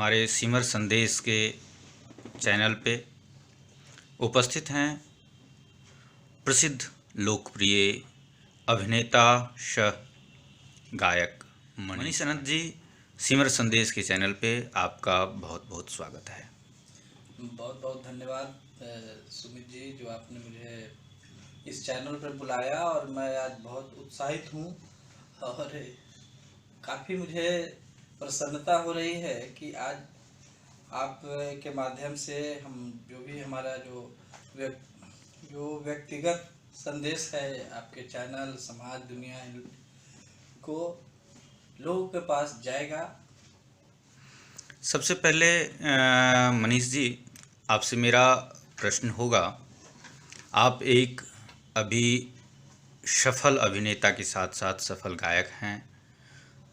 हमारे सिमर संदेश के चैनल पे उपस्थित हैं प्रसिद्ध लोकप्रिय अभिनेता सह गायक मनीष अनंत जी। सिमर संदेश के चैनल पे आपका बहुत बहुत स्वागत है। बहुत बहुत धन्यवाद सुमित जी, जो आपने मुझे इस चैनल पर बुलाया और मैं आज बहुत उत्साहित हूँ और काफ़ी मुझे प्रसन्नता हो रही है कि आज आप के माध्यम से हम जो भी हमारा जो व्यक्तिगत संदेश है आपके चैनल समाज दुनिया को लोगों के पास जाएगा। सबसे पहले मनीष जी, आपसे मेरा प्रश्न होगा, आप एक अभी सफल अभिनेता के साथ साथ सफल गायक हैं,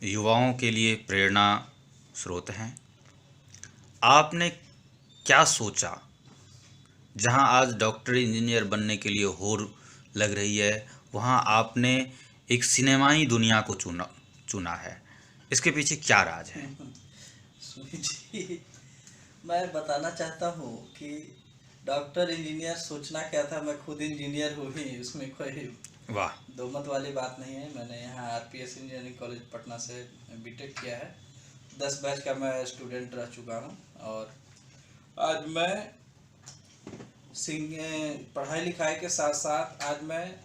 युवाओं के लिए प्रेरणा स्रोत हैं। आपने क्या सोचा जहां आज डॉक्टर इंजीनियर बनने के लिए होड़ लग रही है, वहां आपने एक सिनेमाई दुनिया को चुना है? इसके पीछे क्या राज है? सुमित जी, मैं बताना चाहता हूँ कि डॉक्टर इंजीनियर सोचना क्या था, मैं खुद इंजीनियर हूँ ही, उसमें कोई वाह, दो मत वाली बात नहीं है। मैंने यहाँ आरपीएस इंजीनियरिंग कॉलेज पटना से बीटेक किया है। 10 बैच का मैं स्टूडेंट रह चुका हूँ और आज मैं पढ़ाई लिखाई के साथ साथ आज मैं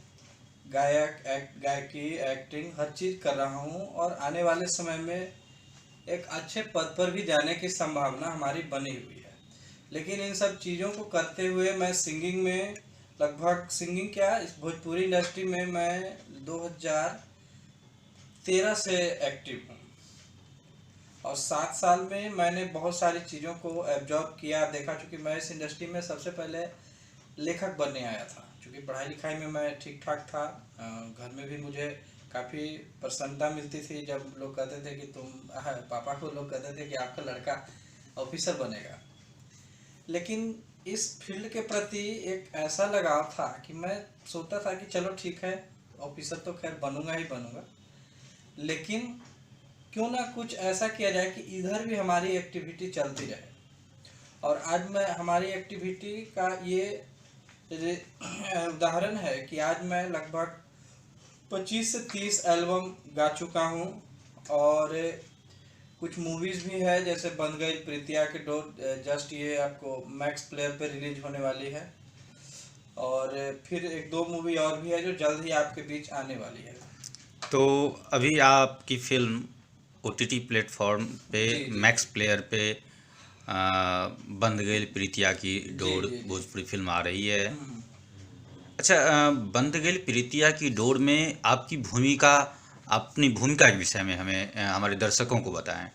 गायकी एक्टिंग हर चीज़ कर रहा हूँ और आने वाले समय में एक अच्छे पद पर भी जाने की संभावना हमारी बनी हुई है। लेकिन इन सब चीज़ों को करते हुए मैं सिंगिंग में सिंगिंग क्या, इस भोजपुरी इंडस्ट्री में मैं 2013 से एक्टिव हूँ और 7 साल में मैंने बहुत सारी चीज़ों को एब्जॉर्ब किया, देखा। चूँकि मैं इस इंडस्ट्री में सबसे पहले लेखक बनने आया था, क्योंकि पढ़ाई लिखाई में मैं ठीक ठाक था। घर में भी मुझे काफ़ी प्रसन्नता मिलती थी जब लोग कहते थे कि पापा को लोग कहते थे कि आपका लड़का ऑफिसर बनेगा। लेकिन इस फील्ड के प्रति एक ऐसा लगाव था कि मैं सोचता था कि चलो ठीक है, ऑफिसर तो खैर बनूंगा ही बनूंगा, लेकिन क्यों ना कुछ ऐसा किया जाए कि इधर भी हमारी एक्टिविटी चलती रहे। और आज मैं हमारी एक्टिविटी का ये उदाहरण है कि आज मैं लगभग 25 से 30 एल्बम गा चुका हूँ और कुछ मूवीज़ भी है, जैसे बंध गई प्रीतिया के डोर, जस्ट ये आपको मैक्स प्लेयर पे रिलीज होने वाली है। और फिर 1-2 मूवी और भी है जो जल्द ही आपके बीच आने वाली है। तो अभी आपकी फिल्म ओटीटी प्लेटफॉर्म पे जी जी मैक्स प्लेयर पे बंध गई प्रीतिया की जी डोर जी जी। भोजपुरी फिल्म आ रही है। हम्म। अच्छा, बंध गई प्रीतिया की डोर में आपकी भूमिका, अपनी भूमिका के विषय में हमें हमारे दर्शकों को बताएं।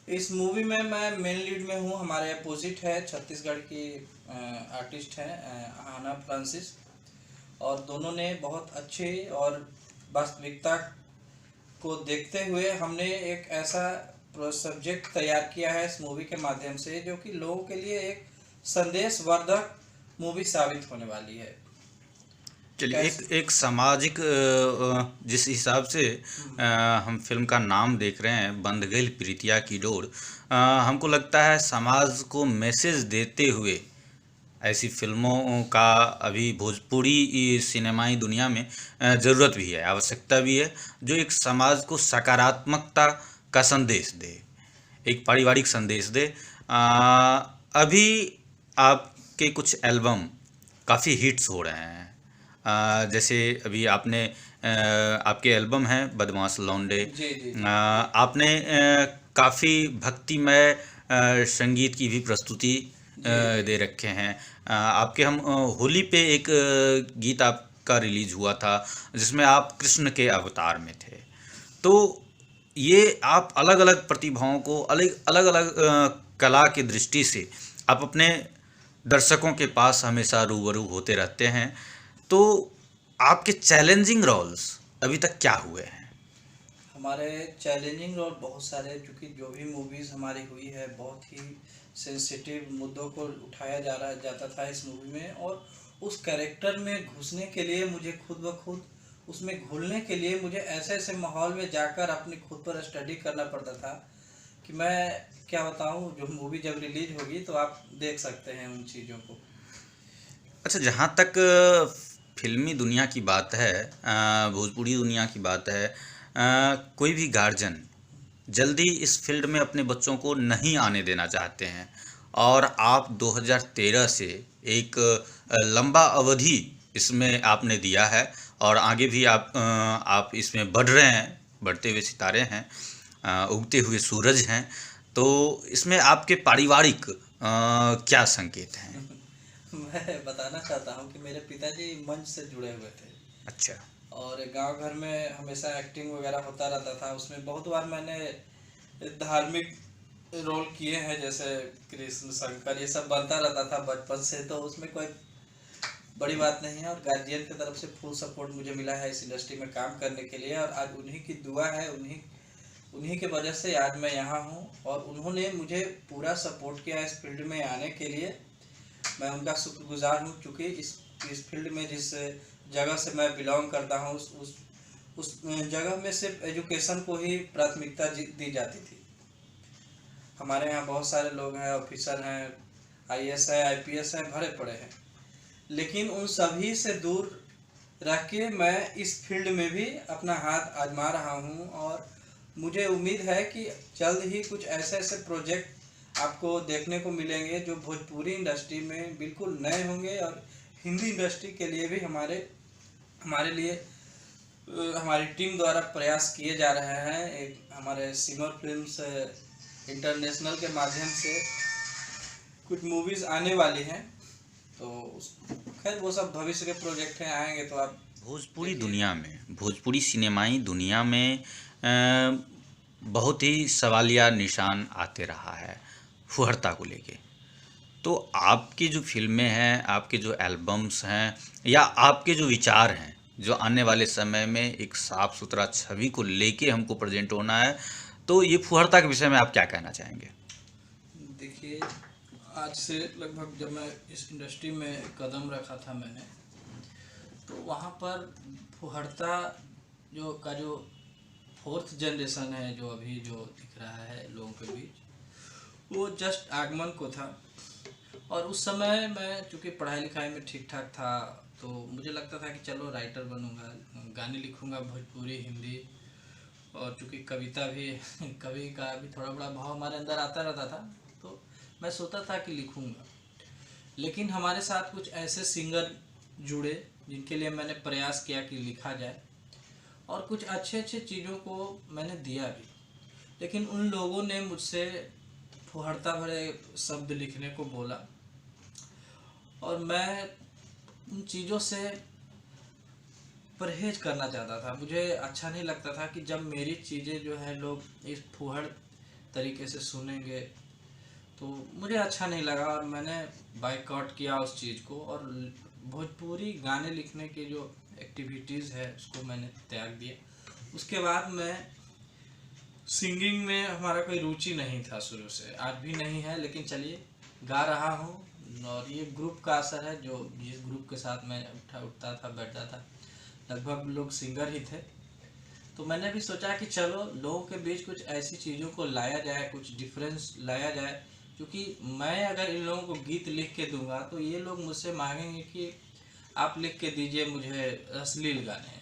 इस मूवी में मैं मेन लीड में हूँ। हमारे अपोजिट है छत्तीसगढ़ की आर्टिस्ट हैं आना फ्रांसिस, और दोनों ने बहुत अच्छे और वास्तविकता को देखते हुए हमने एक ऐसा सब्जेक्ट तैयार किया है इस मूवी के माध्यम से, जो कि लोगों के लिए एक संदेशवर्धक मूवी साबित होने वाली है। चलिए, एक कैसे? एक सामाजिक जिस हिसाब से हम फिल्म का नाम देख रहे हैं, बंध गई प्रीतिया की डोर, हमको लगता है समाज को मैसेज देते हुए ऐसी फिल्मों का अभी भोजपुरी सिनेमाई दुनिया में ज़रूरत भी है, आवश्यकता भी है, जो एक समाज को सकारात्मकता का संदेश दे, एक पारिवारिक संदेश दे। अभी आपके कुछ एल्बम काफ़ी हिट्स हो रहे हैं। जैसे अभी आपने आपके एल्बम हैं बदमाश लौंडे, जी जी जी। आपने काफ़ी भक्तिमय संगीत की भी प्रस्तुति जी जी दे रखे हैं। आपके हम होली पे एक गीत आपका रिलीज हुआ था जिसमें आप कृष्ण के अवतार में थे। तो ये आप अलग अलग प्रतिभाओं को अलग अलग अलग कला की दृष्टि से आप अपने दर्शकों के पास हमेशा रूबरू होते रहते हैं। तो आपके चैलेंजिंग रोल्स अभी तक क्या हुए हैं? हमारे चैलेंजिंग रोल बहुत सारे, क्योंकि जो भी मूवीज़ हमारी हुई है बहुत ही सेंसिटिव मुद्दों को उठाया जाता था इस मूवी में, और उस कैरेक्टर में घुसने के लिए मुझे खुद ब खुद उसमें घुलने के लिए मुझे ऐसे ऐसे माहौल में जाकर अपनी खुद पर स्टडी करना पड़ता था कि मैं क्या बताऊं, जो मूवी जब रिलीज होगी तो आप देख सकते हैं उन चीज़ों को। अच्छा, जहाँ तक फ़िल्मी दुनिया की बात है, भोजपुरी दुनिया की बात है, कोई भी गार्जियन जल्दी इस फ़ील्ड में अपने बच्चों को नहीं आने देना चाहते हैं, और आप 2013 से एक लंबा अवधि इसमें आपने दिया है, और आगे भी आप इसमें बढ़ रहे हैं, बढ़ते हुए सितारे हैं, उगते हुए सूरज हैं। तो इसमें आपके पारिवारिक क्या संकेत हैं? मैं बताना चाहता हूं कि मेरे पिताजी मंच से जुड़े हुए थे, अच्छा। और गांव घर में हमेशा एक्टिंग वगैरह होता रहता था। उसमें बहुत बार मैंने धार्मिक रोल किए हैं, जैसे कृष्ण शंकर ये सब बनता रहता था बचपन से, तो उसमें कोई बड़ी बात नहीं है। और गार्जियन की तरफ से फुल सपोर्ट मुझे मिला है इस इंडस्ट्री में काम करने के लिए, और आज उन्हीं की दुआ है, उन्हीं उन्हीं के वजह से आज मैं यहाँ हूँ, और उन्होंने मुझे पूरा सपोर्ट किया इस फील्ड में आने के लिए। मैं उनका शुक्रगुजार हूँ, क्योंकि इस फील्ड में जिस जगह से मैं बिलोंग करता हूँ उस जगह में सिर्फ एजुकेशन को ही प्राथमिकता दी जाती थी। हमारे यहाँ बहुत सारे लोग हैं, ऑफिसर हैं, आईएएस है, आईपीएस है, भरे पड़े हैं, लेकिन उन सभी से दूर रह के मैं इस फील्ड में भी अपना हाथ आजमा रहा हूँ। और मुझे उम्मीद है कि जल्द ही कुछ ऐसे ऐसे प्रोजेक्ट आपको देखने को मिलेंगे जो भोजपुरी इंडस्ट्री में बिल्कुल नए होंगे, और हिंदी इंडस्ट्री के लिए भी हमारे लिए हमारी टीम द्वारा प्रयास किए जा रहे हैं। एक हमारे सिमर फिल्म्स इंटरनेशनल के माध्यम से कुछ मूवीज़ आने वाली हैं, तो खैर वो सब भविष्य के प्रोजेक्ट हैं, आएंगे तो आप भोजपुरी देखिए। दुनिया में, भोजपुरी सिनेमाई दुनिया में बहुत ही सवालिया निशान आते रहा है फुहरता को लेके। तो आपकी जो फ़िल्में हैं, आपके जो एल्बम्स हैं, या आपके जो विचार हैं, जो आने वाले समय में एक साफ सुथरा छवि को लेके हमको प्रेजेंट होना है, तो ये फुहरता के विषय में आप क्या कहना चाहेंगे? देखिए, आज से लगभग जब मैं इस इंडस्ट्री में कदम रखा था मैंने, तो वहाँ पर फुहरता जो फोर्थ जनरेशन है, जो अभी जो दिख रहा है लोगों के बीच, वो जस्ट आगमन को था। और उस समय मैं चूँकि पढ़ाई लिखाई में ठीक ठाक था, तो मुझे लगता था कि चलो राइटर बनूंगा, गाने लिखूंगा भोजपुरी हिंदी, और चूँकि कविता भी कवि का भी थोड़ा बड़ा भाव हमारे अंदर आता रहता था, तो मैं सोचता था कि लिखूंगा। लेकिन हमारे साथ कुछ ऐसे सिंगर जुड़े जिनके लिए मैंने प्रयास किया कि लिखा जाए, और कुछ अच्छे अच्छे चीज़ों को मैंने दिया भी, लेकिन उन लोगों ने मुझसे फुहड़ता भरे शब्द लिखने को बोला, और मैं उन चीज़ों से परहेज करना चाहता था। मुझे अच्छा नहीं लगता था कि जब मेरी चीज़ें जो है लोग इस फुहड़ तरीके से सुनेंगे, तो मुझे अच्छा नहीं लगा, और मैंने बाइकआउट किया उस चीज़ को। और भोजपुरी गाने लिखने की जो एक्टिविटीज़ है उसको मैंने त्याग दिया। उसके बाद मैं सिंगिंग में हमारा कोई रुचि नहीं था शुरू से, आज भी नहीं है, लेकिन चलिए गा रहा हूँ। और ये ग्रुप का असर है, जो जिस ग्रुप के साथ मैं उठता था बैठता था, लगभग लोग सिंगर ही थे। तो मैंने भी सोचा कि चलो लोगों के बीच कुछ ऐसी चीज़ों को लाया जाए, कुछ डिफरेंस लाया जाए, क्योंकि मैं अगर इन लोगों को गीत लिख के दूंगा तो ये लोग मुझसे मांगेंगे कि आप लिख के दीजिए मुझे अश्लील गाने,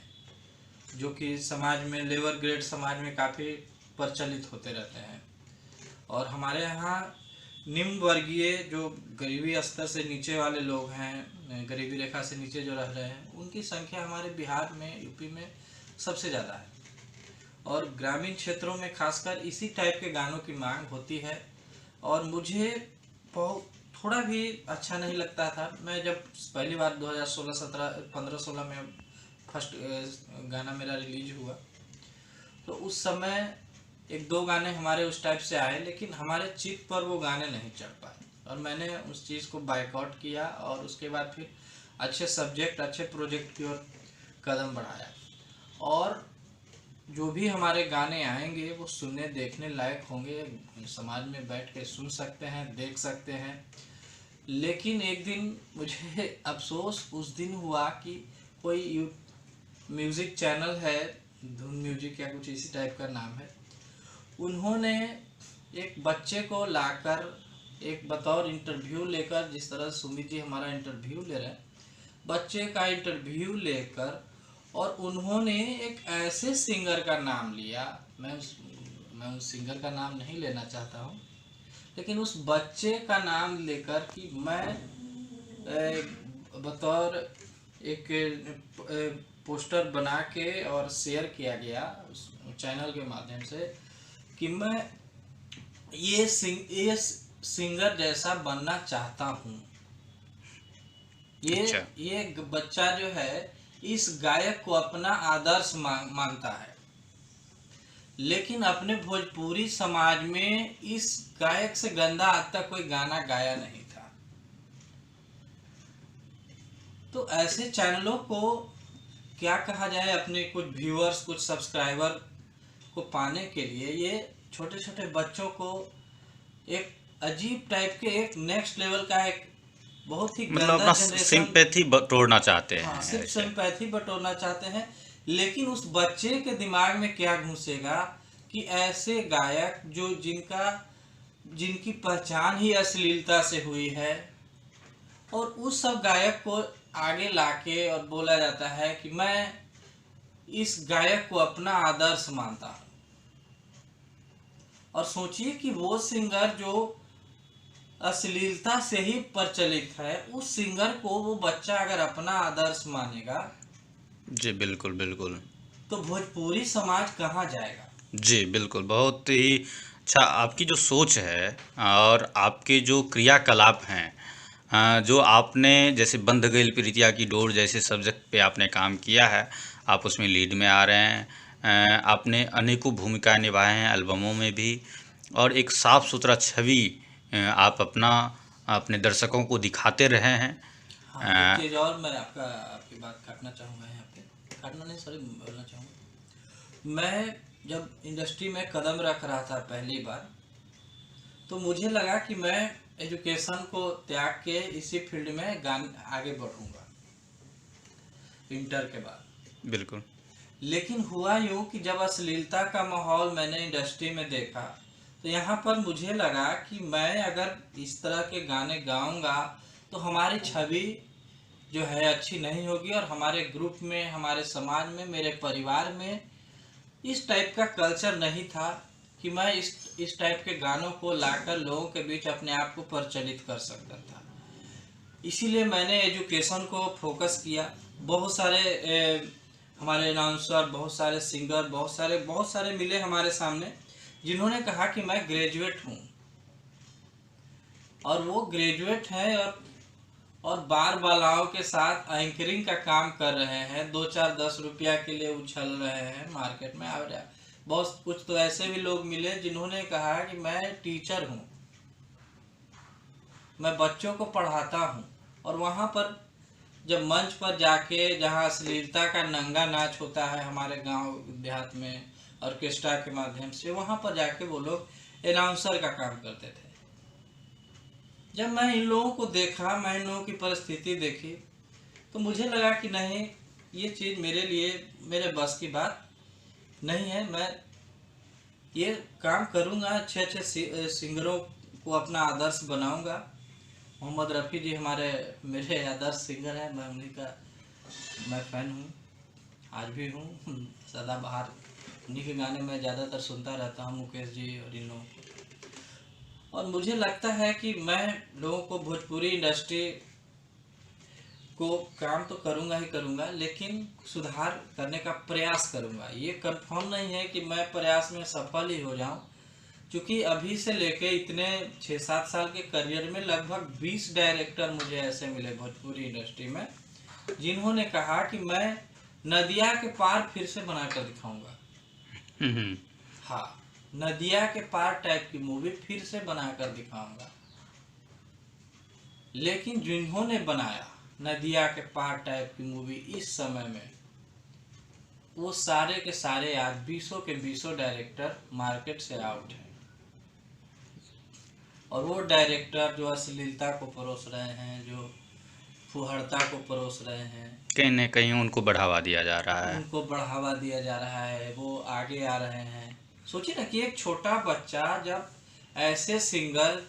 जो कि समाज में, लेबर ग्रेड समाज में काफ़ी प्रचलित होते रहते हैं। और हमारे यहाँ निम्न वर्गीय जो गरीबी स्तर से नीचे वाले लोग हैं, गरीबी रेखा से नीचे जो रह रहे हैं, उनकी संख्या हमारे बिहार में, यूपी में सबसे ज़्यादा है। और ग्रामीण क्षेत्रों में खासकर इसी टाइप के गानों की मांग होती है, और मुझे बहुत थोड़ा भी अच्छा नहीं लगता था। मैं जब पहली बार 2016-17-15-16 में फर्स्ट गाना मेरा रिलीज हुआ, तो उस समय एक दो गाने हमारे उस टाइप से आए, लेकिन हमारे चित पर वो गाने नहीं चढ़ पाए, और मैंने उस चीज़ को बाइकआउट किया, और उसके बाद फिर अच्छे सब्जेक्ट, अच्छे प्रोजेक्ट की ओर कदम बढ़ाया। और जो भी हमारे गाने आएंगे वो सुनने देखने लायक होंगे, समाज में बैठ के सुन सकते हैं, देख सकते हैं। लेकिन एक दिन मुझे अफसोस उस दिन हुआ कि कोई म्यूज़िक चैनल है, धुन म्यूजिक या कुछ इसी टाइप का नाम है, उन्होंने एक बच्चे को लाकर एक बतौर इंटरव्यू लेकर, जिस तरह सुमित जी हमारा इंटरव्यू ले रहे हैं, बच्चे का इंटरव्यू लेकर, और उन्होंने एक ऐसे सिंगर का नाम लिया, मैं उस सिंगर का नाम नहीं लेना चाहता हूँ, लेकिन उस बच्चे का नाम लेकर कि मैं बतौर एक पोस्टर बना के और शेयर किया गया उस चैनल के माध्यम से कि मैं ये सिंगर जैसा बनना चाहता हूँ। अच्छा। ये बच्चा जो है इस गायक को अपना आदर्श मानता है, लेकिन अपने भोजपुरी समाज में इस गायक से गंदा आज तक कोई गाना गाया नहीं था। तो ऐसे चैनलों को क्या कहा जाए, अपने कुछ व्यूअर्स, कुछ सब्सक्राइबर को पाने के लिए ये छोटे छोटे बच्चों को एक अजीब टाइप के, एक नेक्स्ट लेवल का, एक बहुत ही मतलब अपना सिंपैथी बटोरना चाहते हैं। हाँ, सिर्फ सिंपैथी बटोरना चाहते हैं। लेकिन उस बच्चे के दिमाग में क्या घुसेगा कि ऐसे गायक जो जिनकी पहचान ही अश्लीलता से हुई है, और उस सब गायक को आगे लाके और बोला जाता है कि मैं इस गायक को अपना आदर्श मानता हूँ। और सोचिए कि वो सिंगर जो अश्लीलता से ही प्रचलित है, उस सिंगर को वो बच्चा अगर अपना आदर्श मानेगा, जी बिल्कुल बिल्कुल, तो भोजपुरी समाज कहाँ जाएगा। जी बिल्कुल, बहुत ही अच्छा आपकी जो सोच है और आपके जो क्रियाकलाप हैं, जो आपने जैसे बंध गइल प्रीतिया की डोर जैसे सब्जेक्ट पे आपने काम किया है, आप उसमें लीड में आ रहे हैं। आपने अनेकों भूमिकाएं निभाए हैं एल्बमों में भी, और एक साफ सुथरा छवि आप अपने दर्शकों को दिखाते रहे हैं। हाँ, एक चीज़ और मैं आपकी बात काटना चाहूँगा यहाँ पे, काटना नहीं, सॉरी, बोलना चाहूँगा। मैं जब इंडस्ट्री में कदम रख रहा था पहली बार, तो मुझे लगा कि मैं एजुकेशन को त्याग के इसी फील्ड में आगे बढ़ूँगा इंटर के बाद। बिल्कुल। लेकिन हुआ यूँ कि जब अश्लीलता का माहौल मैंने इंडस्ट्री में देखा, तो यहाँ पर मुझे लगा कि मैं अगर इस तरह के गाने गाऊंगा तो हमारी छवि जो है अच्छी नहीं होगी, और हमारे ग्रुप में, हमारे समाज में, मेरे परिवार में इस टाइप का कल्चर नहीं था कि मैं इस टाइप के गानों को लाकर लोगों के बीच अपने आप को प्रचलित कर सकता था। इसीलिए मैंने एजुकेशन को फोकस किया। बहुत सारे हमारे अनाउंसर, बहुत सारे सिंगर, बहुत सारे मिले हमारे सामने, जिन्होंने कहा कि मैं ग्रेजुएट हूँ, और वो ग्रेजुएट हैं और बार बालाओं के साथ एंकरिंग का काम कर रहे हैं, 2-4-10 रुपया के लिए उछल रहे हैं मार्केट में। और बहुत कुछ तो ऐसे भी लोग मिले जिन्होंने कहा कि मैं टीचर हूँ, मैं बच्चों को पढ़ाता हूँ, और वहाँ पर जब मंच पर जाके, जहाँ अश्लीलता का नंगा नाच होता है हमारे गांव देहात में ऑर्केस्ट्रा के माध्यम से, वहाँ पर जाके वो लोग अनाउंसर का काम करते थे। जब मैं इन लोगों को देखा, मैं इन लोगों की परिस्थिति देखी, तो मुझे लगा कि नहीं, ये चीज़ मेरे लिए, मेरे बस की बात नहीं है। मैं ये काम करूँगा, अच्छे अच्छे सिंगरों को अपना आदर्श बनाऊँगा। मोहम्मद रफ़ी जी मेरे आदर्श सिंगर हैं, मैं उन्हीं का फ़ैन हूँ, आज भी हूँ, सदाबहार। उन्हीं के गाने मैं ज़्यादातर सुनता रहता हूँ, मुकेश जी और इन लोगों को। और मुझे लगता है कि मैं लोगों को, भोजपुरी इंडस्ट्री को काम तो करूँगा ही करूँगा, लेकिन सुधार करने का प्रयास करूँगा। ये कंफर्म नहीं है कि मैं प्रयास में सफल ही हो जाऊँ, क्योंकि अभी से लेके इतने 6-7 साल के करियर में लगभग 20 डायरेक्टर मुझे ऐसे मिले भोजपुरी इंडस्ट्री में, जिन्होंने कहा कि मैं नदिया के पार फिर से बनाकर दिखाऊंगा। हाँ, नदिया के पार टाइप की मूवी फिर से बनाकर दिखाऊंगा। लेकिन जिन्होंने बनाया नदिया के पार टाइप की मूवी इस समय में, वो सारे के सारे आज 20 के 20 डायरेक्टर मार्केट से आउट हैं। और वो डायरेक्टर जो अश्लीलता को परोस रहे हैं, जो फुहड़ता को परोस रहे हैं, कहीं न कहीं उनको बढ़ावा दिया जा रहा है। उनको बढ़ावा दिया जा रहा है, वो आगे आ रहे हैं। सोचिए ना कि एक छोटा बच्चा जब ऐसे सिंगर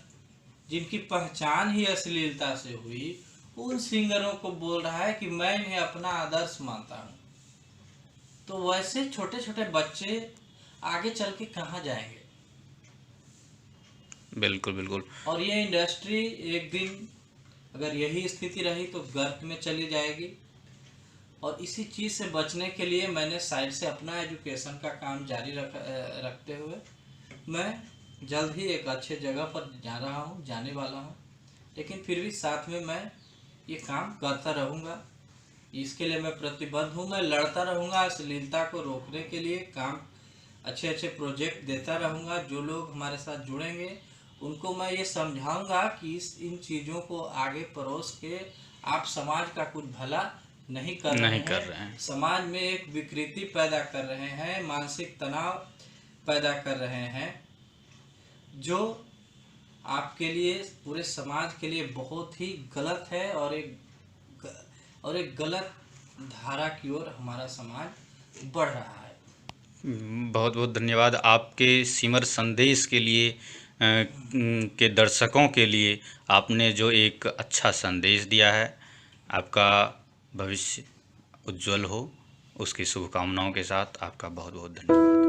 जिनकी पहचान ही अश्लीलता से हुई, उन सिंगरों को बोल रहा है कि मैं इन्हें अपना आदर्श मानता हूँ। तो वैसे छोटे छोटे बच्चे आगे चल के कहाँ जाएंगे? बिल्कुल बिल्कुल। और ये इंडस्ट्री एक दिन अगर यही स्थिति रही तो गर्त में चली जाएगी। और इसी चीज़ से बचने के लिए मैंने साइड से अपना एजुकेशन का काम जारी रखते हुए मैं जल्द ही एक अच्छे जगह पर जाने वाला हूँ। लेकिन फिर भी साथ में मैं ये काम करता रहूँगा। इसके लिए मैं प्रतिबद्ध हूँ। मैं लड़ता रहूँगा अश्लीलता को रोकने के लिए, काम अच्छे अच्छे प्रोजेक्ट देता रहूँगा। जो लोग हमारे साथ जुड़ेंगे उनको मैं ये समझाऊँगा कि इन चीज़ों को आगे परोस के आप समाज का कुछ भला नहीं कर रहे हैं। समाज में एक विकृति पैदा कर रहे हैं, मानसिक तनाव पैदा कर रहे हैं, जो आपके लिए, पूरे समाज के लिए बहुत ही गलत है। और एक गलत धारा की ओर हमारा समाज बढ़ रहा है। बहुत बहुत धन्यवाद आपके सिमर संदेश के लिए, के दर्शकों के लिए आपने जो एक अच्छा संदेश दिया है। आपका भविष्य उज्जवल हो, उसकी शुभकामनाओं के साथ आपका बहुत बहुत धन्यवाद।